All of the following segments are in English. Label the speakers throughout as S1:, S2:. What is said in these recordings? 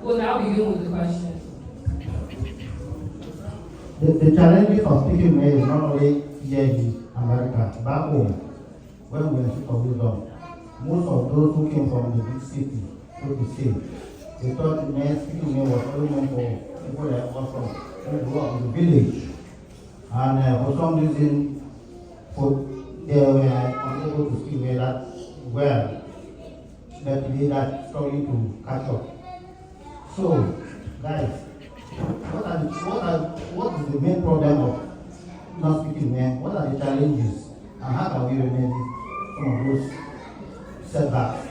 S1: Well, now begin with the question.
S2: The challenges of speaking Malay is not only here in America, back home, when we were of wisdom, most of those who came from the big city, so to say, they thought speaking Malay was only meant for people like us from who grew up in the village. And for some reason, they were unable to speak Malay that well, that they are struggling to catch up. So, guys, what is the main problem of not speaking Malay? What are the challenges, and how can we remedy some of those setbacks?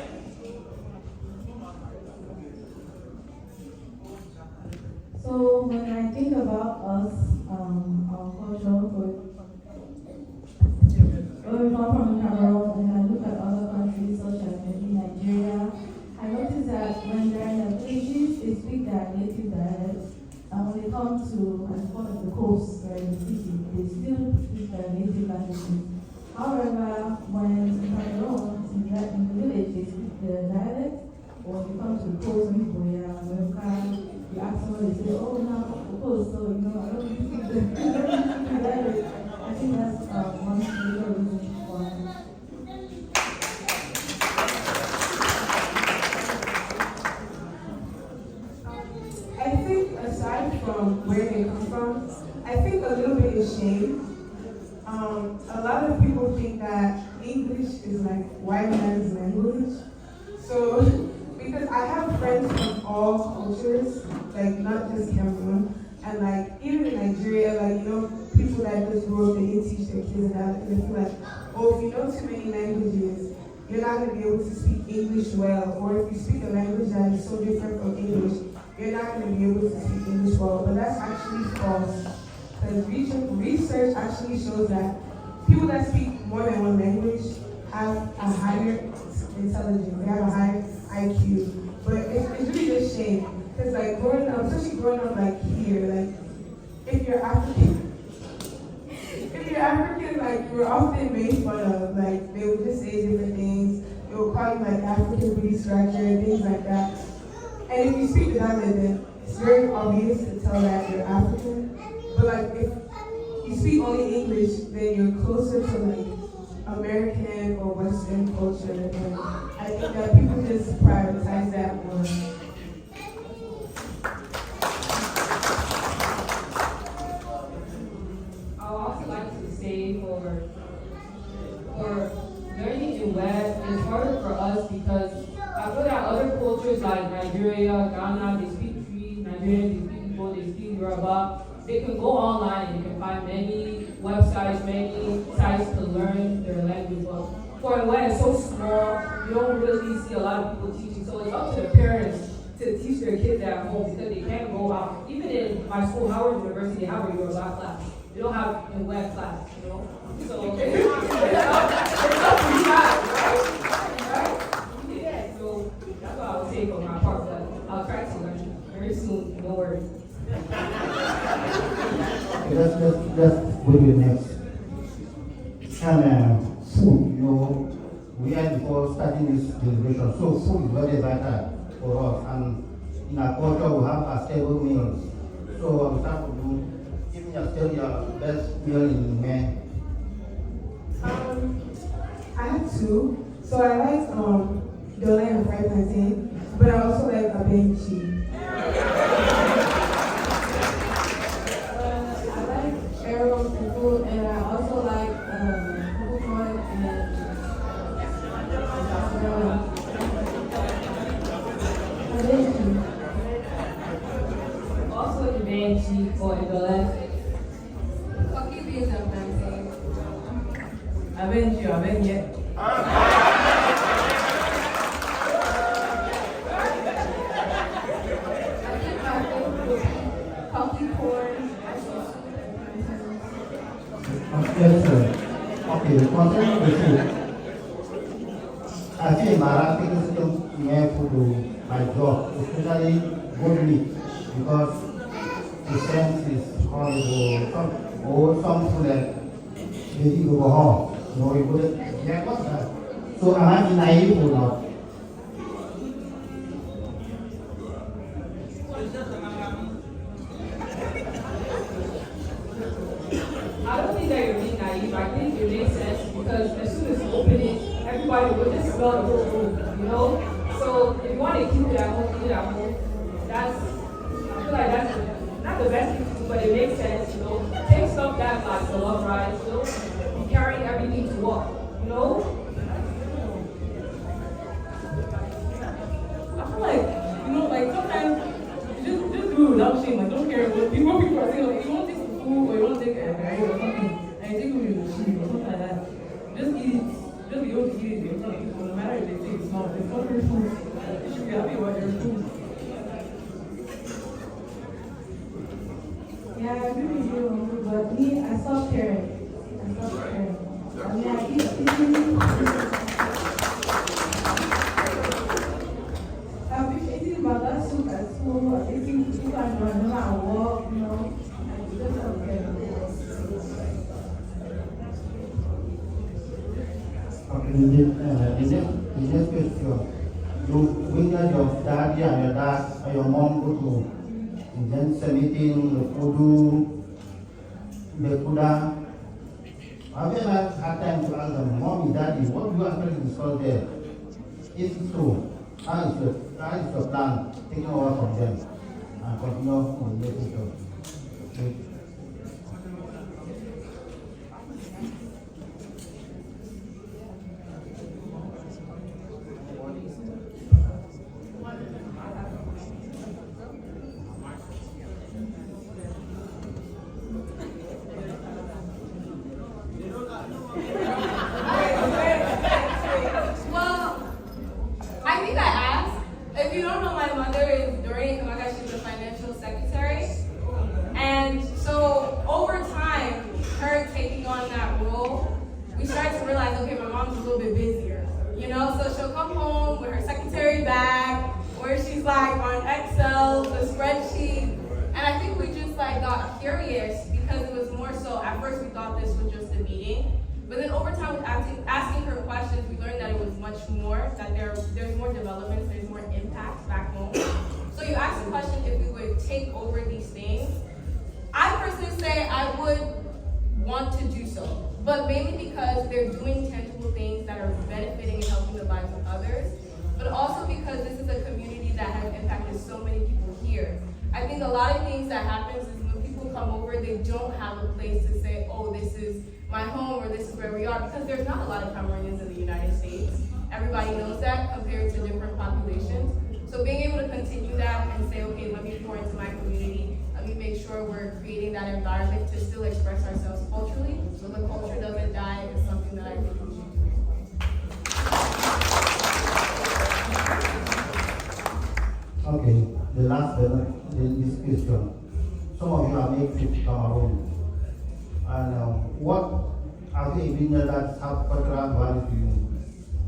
S3: So when I think about us, our culture, where we come from in Cameroon, and I look at other countries such as maybe Nigeria, I notice that when they're in the villages, they speak their native dialects. And when they come to as part of the coast or in the city, they still speak their native languages. However, when in Cameroon, in the village, they speak their dialect. Or when you come to the coast, maybe you ask someone, they say, oh, no, of course, so, I don't speak the dialect. I think that's one major reason why.
S4: I think aside from where they come from, I think a little bit is shame. A lot of people think that English is like white man's language. So, because I have friends from all cultures, like not just Cameroon, and like even in Nigeria, like people that just grew up, they didn't teach their kids that, and they feel like, oh, if you know too many languages, you're not going to be able to speak English well, or if you speak a language that is so different from English, you're not going to be able to speak English well. But that's actually false. Because research actually shows that people that speak more than one language have a higher intelligence, they have a higher IQ. But it's really just shame. Because like growing up, especially growing up like here, like if you're African, like you're often made fun of. Like they would just say different things. They would call you like African booty scratcher, things like that. And if you speak the dialect, then it's very obvious to tell that you're African. But like if you speak only English, then you're closer to like American or Western culture. And I think that people just prioritize that more.
S1: I would also like to say for learning in West, it's harder for us because I feel that other cultures like Nigeria, Ghana, they speak Cree, Nigerians, they speak Igbo, they speak Yoruba. They can go online and they can find many websites, many sites to learn their language. But for West, it's so small, you don't really see a lot of people teaching. So it's up to the parents to teach their kids at home because they can't go out. Even in my school, Howard University, they have a Yoruba class. They don't have a web class, So it's up to you guys, right? Yeah, so that's what I would say for my part, but I'll try to learn very soon, no worries.
S2: Okay, let's go to the next. And food, we had before starting this deliberation, so food is very vital for us. And in our culture, we have a stable meals. So I'll start with you. Give me your best meal in May.
S4: I have two. So I like Dole and fried plantain, but I also like a benchi. I like arrows and food, and I also like corn and a benchi.
S1: Also the benchi for Idole.
S5: Coffee beans and plantain.
S1: Abenchi.
S2: Yes, sir. Okay, concerning the food, I think Marathi system may food my job, especially good meat, because the sense is horrible. Some food like baby go home. No, you wouldn't get what's that. So am I naive or not?
S1: I don't think that you're being naive. I think it makes sense because as soon as you open it, everybody will just smell the whole room, you know? So if you want to keep it at home, keep it at home. I feel like that's not the best thing to do, but it makes sense, you know? Take stuff that like the love ride, you know? Be carrying everything to work, you know?
S6: I feel like, you know, like sometimes just do it without shame. Like don't care what people are saying. Like you want to take some food or you want to take a curry or something, and you take it with your shoes or something like that. Just eat it. Just be able to eat it yourself. No matter if they say it's small, it's not your food. You should be happy about your food.
S3: Yeah, I agree with you, but me, I stopped caring. I mean, I keep eating. I've been eating about that soup at school, eating soup and running at work, you know. I just don't care.
S2: Okay, the next question. You witness your daddy and your dad and your mom go to Njentse meeting, the Kudu, the Kuda. Have you ever had time to ask them, Mommy, Daddy, what do you actually discuss there? If so, how is your plan taking over from them and continue on the future? Okay.
S5: Well, I think I asked. If you don't know, my mother is Doreen Kamaka. She's the financial secretary. And so over time, her taking on that role, we started to realize, okay, my mom's a little bit busier. You know, so she'll come home with her secretary bag, where she's like on Excel, the spreadsheet. And I think we just like got curious because it was more so, at first we thought this was just a meeting. But then over time, with asking her questions, we learned that it was much more, that there's more developments, there's more impact back home. So you asked the question if we would take over these things. I personally say I would want to do so, but mainly because they're doing tangible things that are benefiting and helping the lives of others, but also because this is a community that has impacted so many people here. I think a lot of things that happens is when people come over, they don't have a place to say, oh, this is my home or this is where we are, because there's not a lot of Cameroonians in the United States. Everybody knows that compared to different populations. So being able to continue that and say, okay, let me pour into my community, let me make sure we're creating that environment to still express ourselves culturally, so the culture doesn't die, is something that I think we should do.
S2: Okay, the last this question. Some of you have made trip to Cameroon. And what have you been that have cultural value to you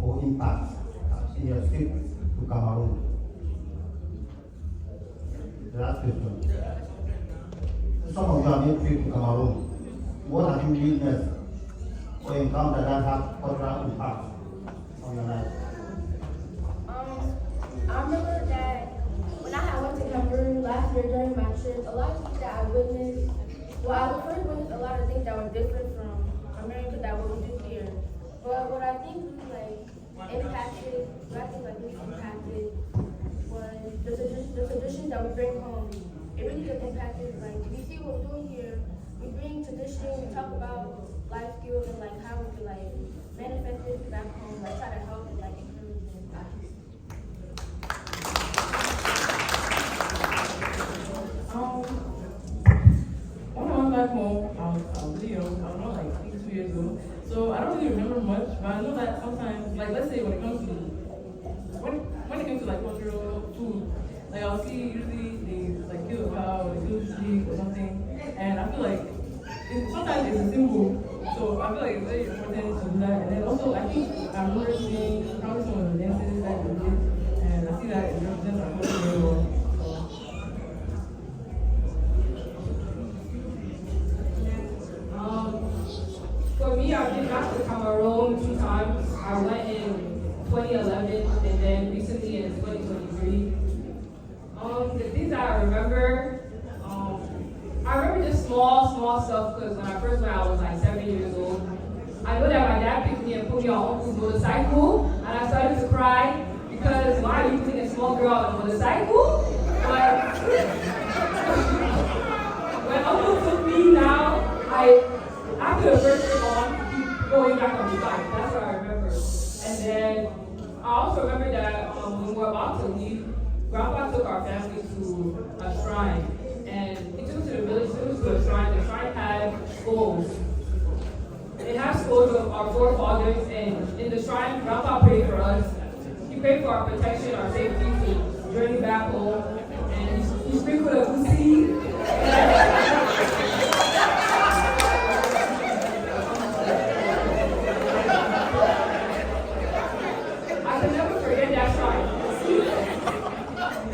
S2: or impact in your trip to Cameroon? The last question. Some of you have made trip to Cameroon. What have you witnessed or encountered that have cultural impact on your life?
S7: I remember that when I had went to Cameroon last year during my trip, a lot of things that I witnessed, well, I would first witness a lot of things that were different from America that what we do here. But what I think really impacted was the traditions that we bring home. It really just impacted, like, we see what we're doing here, we bring tradition, we talk about life skills and like how we can like manifest it back home, like try to help and like encourage them.
S6: When I went back home, I was really young. I was not like 2 years old. So I don't really remember much, but I know that sometimes, like let's say when it comes to like cultural food, like I'll see usually they like kill a cow or they kill a sheep or something, and I feel like sometimes it's a symbol. So I feel like it's very important to do that. And then also I think I remember seeing probably some of the dances that we did, and I see that it represents our culture very well.
S1: For me, I've been back to Cameroon 2 times. I went in 2011 and then recently in 2023. The things that I remember myself because when I first went, I was like 7 years old. I know that my dad picked me and put me on Uncle's motorcycle, and I started to cry because why are you putting a small girl on a motorcycle? But when Uncle took me now, after the first trip on, keep going back on the bike. That's what I remember. And then I also remember that when we were about to leave, Grandpa took our family to a shrine. And he took us to the village, took us to a shrine. The shrine had skulls. It has skulls of our forefathers, and in the shrine, Grandpa prayed for us. He prayed for our protection, our safety to journey back home. And he sprinkled a pussy. I can never forget that shrine.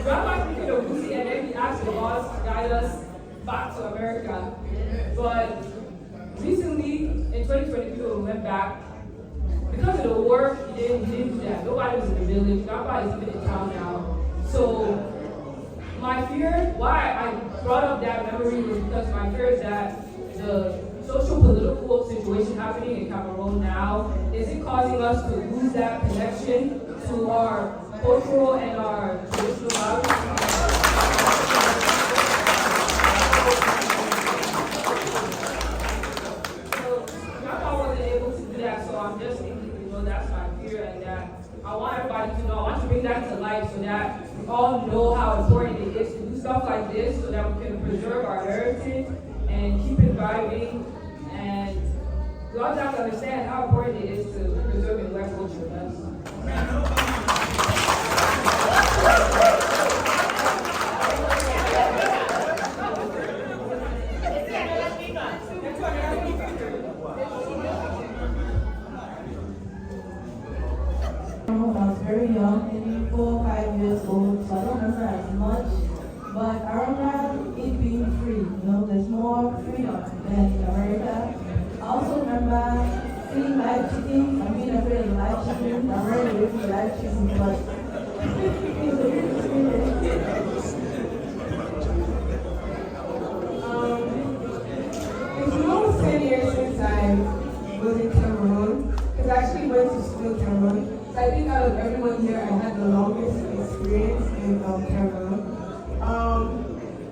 S1: Grandpa sprinkled a pussy, and then he asked the boss to guide us back to America. But recently, in 2022, when we went back, because of the war, he didn't do that. Nobody was in the village. Grandpa is even in town now. So my fear, why I brought up that memory was because my fear is that the social political situation happening in Cameroon now, is it causing us to lose that connection to our cultural and our traditional values? So I'm just thinking, that's my fear, and that I want everybody to know, I want to bring that to life so that we all know how important it is to do stuff like this so that we can preserve our heritage and keep it thriving. And we also have to understand how important it is to preserve and learn culture.
S3: I was very young, maybe 4 or 5 years old, so I don't remember as much. But I remember it being free. There's more freedom than in America. I also remember seeing live chicken and being afraid of live chicken. I'm running away from live chicken, but
S4: it's almost 10 years since I was in Cameroon, because I actually went to school in Cameroon. So I think out of everyone here, I had the longest experience in Cameroon.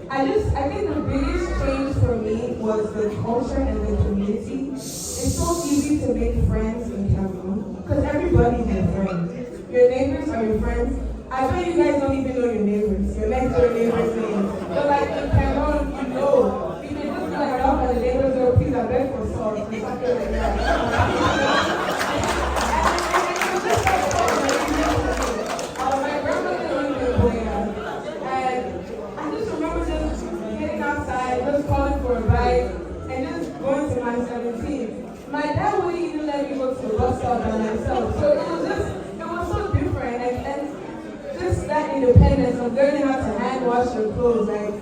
S4: I think the biggest change for me was the culture and the community. It's so easy to make friends in Cameroon, because everybody has friends. Your neighbors are your friends. I bet you guys don't even know your neighbors, your next door neighbors' names. But like in Cameroon, you know. You can just be like, knock on the neighbor's door, please, I beg for salt, or something like that. My grandmother lived in Boya, and I just remember just getting outside, just calling for a ride, and just going to my 17. My dad wouldn't even let me go to the bus stop by myself, so it was so different, and just that independence of learning how to hand wash your clothes. Like,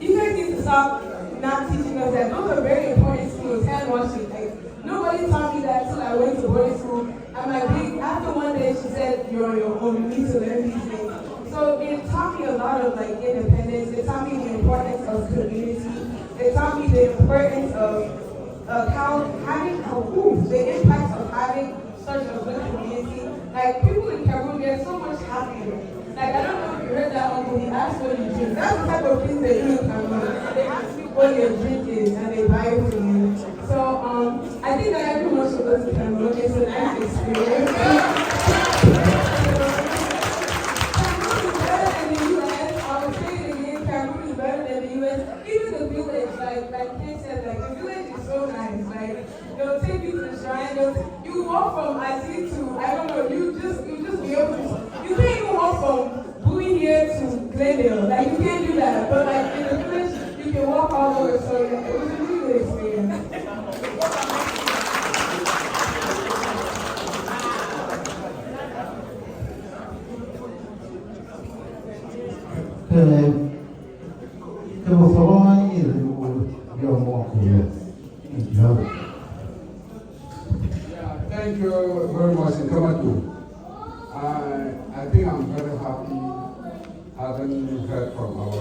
S4: you guys need to stop not teaching us that. Those are very important skills, hand washing. Like, nobody taught me that till I went to boarding school. And after one day, she said, "You're on your own. You need to learn these things." So it taught me a lot of independence. It taught me the importance of community. It taught me the importance of the impact of having such a good community. Like, people in Cameroon get so much happier. Like, I don't know if you heard that uncle, he asked what you drink. That's the type of things they do in Cameroon. They ask you what your drink is and they buy it for you. So I think that everyone should go to Cameroon. It's a nice experience. Cameroon is better than the US. I will say it again, Cameroon is better than the US. Even the village, like Ken said, the village is so nice. Like, they'll take you to the shrine. You walk from Asi to, I don't know, you just be able to, you can't even walk from Bowie here to Glendale. Like, you can't do that. But like in the village, you can walk all over. So it was a really good experience.
S2: Que vous ferez your more clear.
S8: Thank you very much, Kamatu. I think I'm very happy having heard from our